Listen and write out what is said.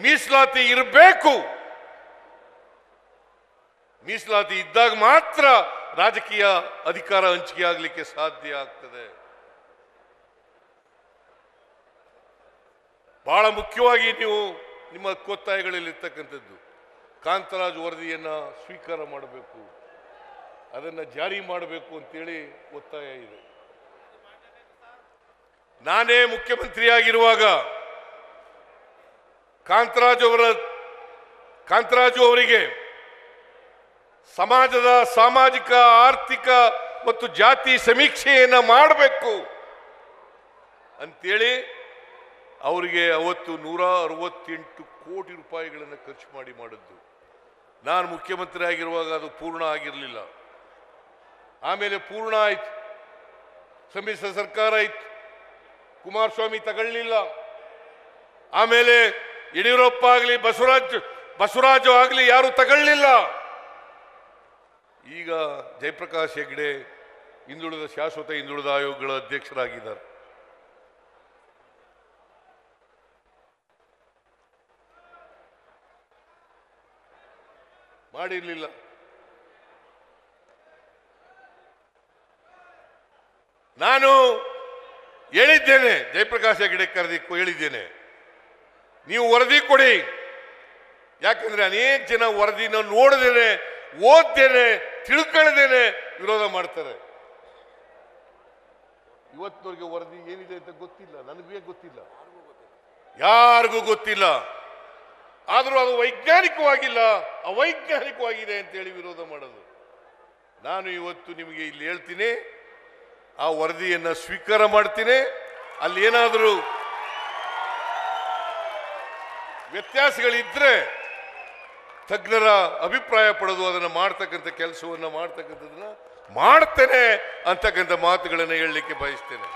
ಮೀಸಲಾತಿ ಇರಬೇಕು. ಮೀಸಲಾತಿ ಇದ್ದಾಗ ಮಾತ್ರ ರಾಜಕೀಯ ಅಧಿಕಾರ ಹಂಚಿಕೆ ಆಗಲಿಕ್ಕೆ ಸಾಧ್ಯ ಆಗ್ತದೆ. ಬಹಳ ಮುಖ್ಯವಾಗಿ ನೀವು ನಿಮ್ಮ ಒತ್ತಾಯಗಳಲ್ಲಿರ್ತಕ್ಕಂಥದ್ದು ಕಾಂತರಾಜ್ ವರದಿಯನ್ನು ಸ್ವೀಕಾರ ಮಾಡಬೇಕು, ಅದನ್ನು ಜಾರಿ ಮಾಡಬೇಕು ಅಂತೇಳಿ ಒತ್ತಾಯ ಇದೆ. ನಾನೇ ಮುಖ್ಯಮಂತ್ರಿಯಾಗಿರುವಾಗ ಕಾಂತರಾಜು ಅವರಿಗೆ ಸಮಾಜದ ಸಾಮಾಜಿಕ ಆರ್ಥಿಕ ಮತ್ತು ಜಾತಿ ಸಮೀಕ್ಷೆಯನ್ನು ಮಾಡಬೇಕು ಅಂತೇಳಿ ಅವರಿಗೆ ಅವತ್ತು 168 ಕೋಟಿ ರೂಪಾಯಿಗಳನ್ನು ಖರ್ಚು ಮಾಡಿದ್ದು. ನಾನು ಮುಖ್ಯಮಂತ್ರಿ ಆಗಿರುವಾಗ ಅದು ಪೂರ್ಣ ಆಗಿರಲಿಲ್ಲ. ಆಮೇಲೆ ಪೂರ್ಣ ಆಯ್ತು, ಸಮ್ಮಿಶ್ರ ಸರ್ಕಾರ ಇತ್ತು, ಕುಮಾರಸ್ವಾಮಿ ತಗೊಳ್ಳಿಲ್ಲ. ಆಮೇಲೆ ಯಡಿಯೂರಪ್ಪ ಆಗಲಿ ಬಸವರಾಜು ಆಗಲಿ ಯಾರು ತಗೊಳ್ಳಿಲ್ಲ. ಈಗ ಜಯಪ್ರಕಾಶ್ ಹೆಗ್ಡೆ ಶಾಶ್ವತ ಹಿಂದುಳಿದ ಆಯೋಗಗಳ ಅಧ್ಯಕ್ಷರಾಗಿದ್ದಾರೆ. ಮಾಡಿರಲಿಲ್ಲ. ನಾನು ಹೇಳಿದ್ದೇನೆ, ಜಯಪ್ರಕಾಶ್ ಹೆಗ್ಡೆ ಕರೆದಿಕ್ಕೂ ಹೇಳಿದ್ದೇನೆ, ನೀವು ವರದಿ ಕೊಡಿ. ಯಾಕಂದ್ರೆ ಅನೇಕ ಜನ ವರದಿನ ನೋಡದೇನೆ, ಓದ್ದೇನೆ, ತಿಳ್ಕೊಳ್ಳದೇನೆ ವಿರೋಧ ಮಾಡ್ತಾರೆ. ಇವತ್ತಿನವರೆಗೆ ವರದಿ ಏನಿದೆ ಅಂತ ಗೊತ್ತಿಲ್ಲ, ನನಗೆ ಗೊತ್ತಿಲ್ಲ, ಯಾರಿಗೂ ಗೊತ್ತಿಲ್ಲ. ಆದರೂ ಅದು ವೈಜ್ಞಾನಿಕವಾಗಿಲ್ಲ, ಅವೈಜ್ಞಾನಿಕವಾಗಿದೆ ಅಂತೇಳಿ ವಿರೋಧ ಮಾಡೋದು. ನಾನು ಇವತ್ತು ನಿಮಗೆ ಇಲ್ಲಿ ಹೇಳ್ತೀನಿ, ಆ ವರದಿಯನ್ನು ಸ್ವೀಕಾರ ಮಾಡ್ತೀನಿ. ಅಲ್ಲಿ ಏನಾದರೂ ವ್ಯತ್ಯಾಸಗಳಿದ್ರೆ ತಜ್ಞರ ಅಭಿಪ್ರಾಯ ಪಡೆದು ಅದನ್ನು ಮಾಡ್ತಕ್ಕಂಥ ಕೆಲಸವನ್ನು ಮಾಡ್ತಕ್ಕಂಥದ್ದನ್ನ ಮಾಡ್ತೇನೆ ಅಂತಕ್ಕಂಥ ಮಾತುಗಳನ್ನು ಹೇಳಲಿಕ್ಕೆ ಬಯಸ್ತೇನೆ.